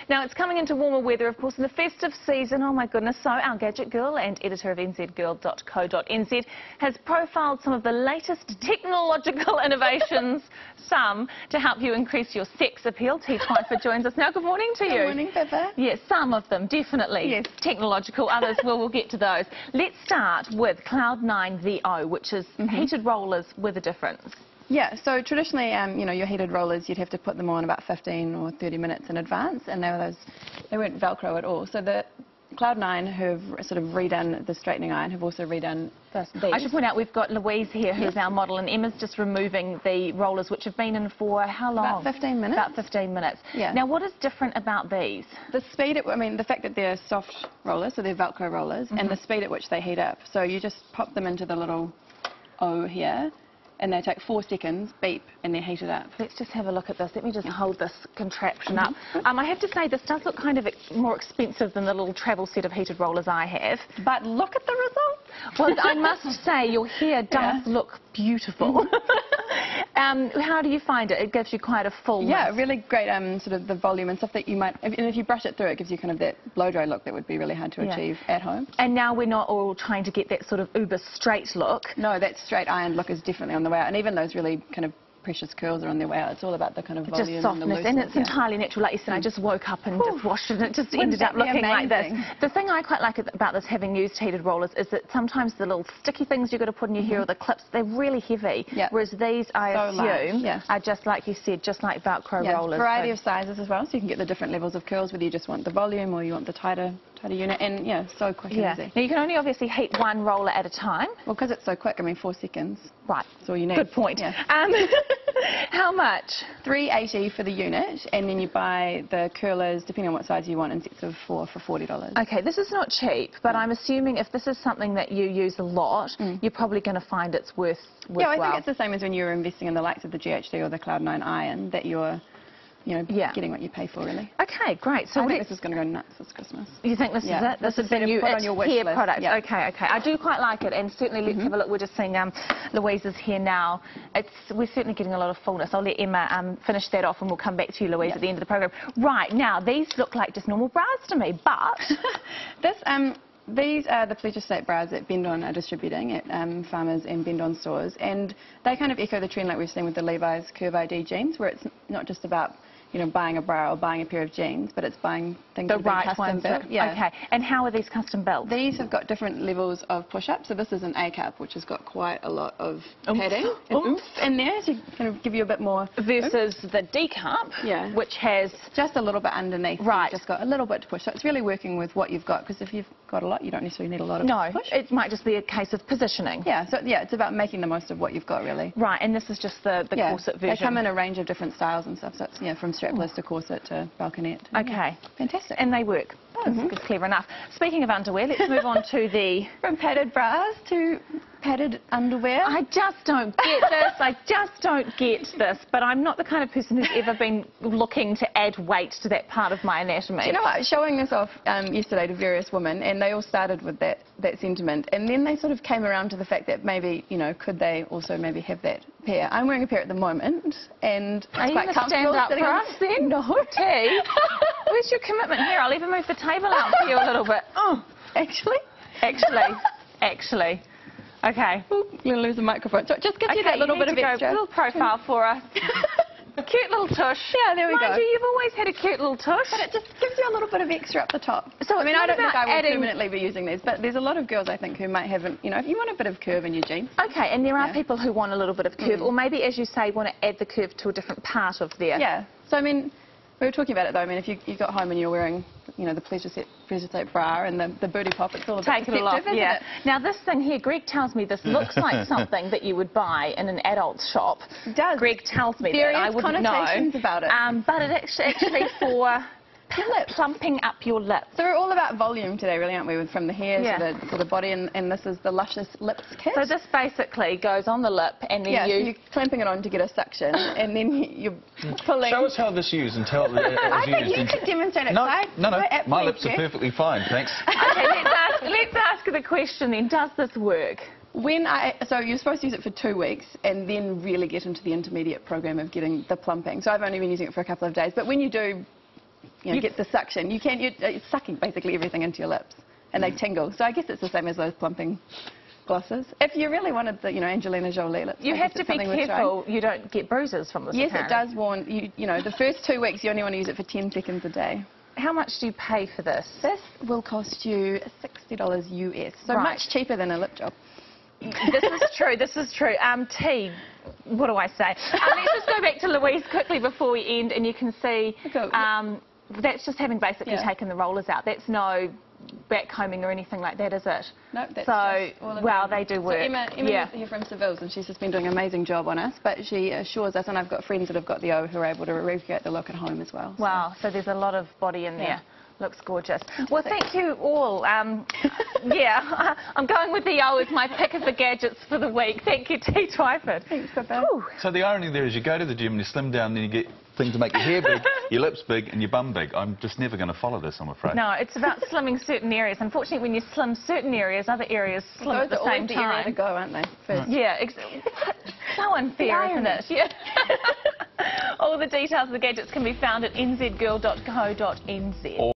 Now, it's coming into warmer weather, of course, in the festive season. Oh, my goodness. So our gadget girl and the festive season, oh my goodness, so our gadget girl and editor of nzgirl.co.nz has profiled some of the latest technological innovations, some to help you increase your sex appeal. T. Twyford joins us now. Good morning to you. Good morning, Pippa. Yes, some of them, definitely. Yes. Technological, others, we'll get to those. Let's start with Cloud9 VO, which is heated rollers with a difference. Yeah, so traditionally, you know, your heated rollers, you'd have to put them on about 15 or 30 minutes in advance, and they weren't Velcro at all. So the Cloud9, who've sort of redone the straightening iron, have also redone these. I should point out we've got Louise here, who's our model, and Emma's just removing the rollers, which have been in for how long? About 15 minutes. About 15 minutes. Yeah. Now, what is different about these? The speed, I mean, the fact that they're soft rollers, so they're Velcro rollers, and the speed at which they heat up. So you just pop them into the little O here, and they take 4 seconds, beep, and they're heated up. Let's just have a look at this. Let me just hold this contraption up. I have to say, this does look kind of more expensive than the little travel set of heated rollers I have. But look at the result. Well, I must say, your hair does look beautiful. How do you find it? It gives you quite a full... Yeah, really great sort of the volume and stuff that you might... And if you brush it through, it gives you kind of that blow-dry look that would be really hard to achieve at home. And now we're not all trying to get that sort of uber straight look. No, that straight iron look is definitely on the way out. And even those really kind of precious curls are on their way out. It's all about the kind of volume just softness, and the looseness. and it's entirely natural. Like you said, I just woke up and just washed it, and it just ended up looking like this. The thing I quite like about this, having used heated rollers, is that sometimes the little sticky things you've got to put in your hair or the clips, they're really heavy. Whereas these, I assume, are just like you said, just like Velcro rollers. Variety of sizes as well, so you can get the different levels of curls, whether you just want the volume or you want the tighter unit, and so quick and easy. Now you can only obviously heat one roller at a time. Well, because it's so quick, I mean 4 seconds. Right. That's all you need. Good point. How much? $3.80 for the unit, and then you buy the curlers, depending on what size you want, in sets of 4 for $40. Okay, this is not cheap, but I'm assuming if this is something that you use a lot, you're probably going to find it's worthwhile. Yeah, I think it's the same as when you're investing in the likes of the GHD or the Cloud9 iron, that you're getting what you pay for, really. Okay, great. So I think this is going to go nuts this Christmas. You think this is it? This is the new hair product. Yeah. Okay. I do quite like it, and certainly let's have a look. We're just seeing Louise's here now. We're certainly getting a lot of fullness. I'll let Emma finish that off, and we'll come back to you, Louise, at the end of the program. Right, now, these look like just normal bras to me, but... These are the Pleasure State bras that Bend On are distributing at Farmers and Bend On stores, and they kind of echo the trend like we've seen with the Levi's Curve ID jeans, where it's not just about buying a bra or buying a pair of jeans, but it's buying things that are custom built. Okay, and how are these custom built? These have got different levels of push-up. So this is an A cup, which has got quite a lot of padding and oomph in there, to kind of give you a bit more. Versus the D cup, which has just a little bit underneath. Right. You've just got a little bit to push. So it's really working with what you've got, because if you've got a lot, you don't necessarily need a lot of push. It might just be a case of positioning. Yeah, so it's about making the most of what you've got, really. Right, and this is just the corset version. They come in a range of different styles and stuff, so it's from strapless to corset to balconette. Okay. Fantastic. And they work. It's clever enough. Speaking of underwear, let's move on to the... From padded bras to padded underwear. I just don't get this. I just don't get this. But I'm not the kind of person who's ever been looking to add weight to that part of my anatomy. Do you know what? I was showing this off yesterday to various women, and they all started with that sentiment. And then they sort of came around to the fact that maybe, could they also maybe have that pair? I'm wearing a pair at the moment, and are you going to stand up for us then? No. Tea. Where's your commitment? Here, I'll even move the table out for you a little bit. Oh, actually. Okay. Ooh, you're going to lose the microphone. So it just gives you that little bit of extra. A little profile for us. Cute little tush. Yeah, there we go. Mind you, you've always had a cute little tush. But it just gives you a little bit of extra up the top. So I mean, I don't think I will permanently be using these, but there's a lot of girls, I think, who might have, if you want a bit of curve in your jeans. Okay, and there are people who want a little bit of curve, or maybe, as you say, want to add the curve to a different part of their... Yeah. So, I mean, we were talking about it, though. I mean, if you got home and you're wearing, the Pleasure State bra and the booty pop, it's all about perspective, isn't it? Now, this thing here, Greg tells me this looks like something that you would buy in an adult shop. It does. Greg tells me that. I wouldn't know. Connotations about it. But it's actually for... plumping up your lips. So we're all about volume today, really, aren't we? From the hair to the body, and this is the Luscious Lips Kit. So this basically goes on the lip, and then so you're clamping it on to get a suction, and then you're pulling. Show us how this is used and tell. I think you could demonstrate it. No, my lips are perfectly fine, thanks. Okay, let's ask the question then. Does this work? So you're supposed to use it for 2 weeks and then really get into the intermediate program of getting the plumping. So I've only been using it for a couple of days, but when you do gets the suction. You're sucking basically everything into your lips, and they tingle. So I guess it's the same as those plumping glosses. If you really wanted the, Angelina Jolie lips, you have to be careful you don't get bruises from this. Yes, apparently. It does warn you. The first 2 weeks you only want to use it for 10 seconds a day. How much do you pay for this? This will cost you $60 US, so much cheaper than a lip job. This is true. This is true. T, what do I say? Let's just go back to Louise quickly before we end, and you can see that's just having basically taken the rollers out. That's no back combing or anything like that, is it? No, that's just all of they do work. So Emma is here from Seville's, and she's just been doing an amazing job on us, but she assures us, and I've got friends that have got the O who are able to recreate the look at home as well. Wow, so there's a lot of body in there. Looks gorgeous. Well, thank you all. I'm going with the O as my pick of the gadgets for the week. Thank you, T. Twyford. Thanks, Pippa. So the irony there is you go to the gym and you slim down, then you get things to make your hair big, your lips big, and your bum big. I'm just never going to follow this, I'm afraid. No, it's about slimming certain areas. Unfortunately, when you slim certain areas, other areas slim at the same time. Those are always the area to go, aren't they? First. Yeah, so unfair, isn't it? Yeah. All the details of the gadgets can be found at nzgirl.co.nz.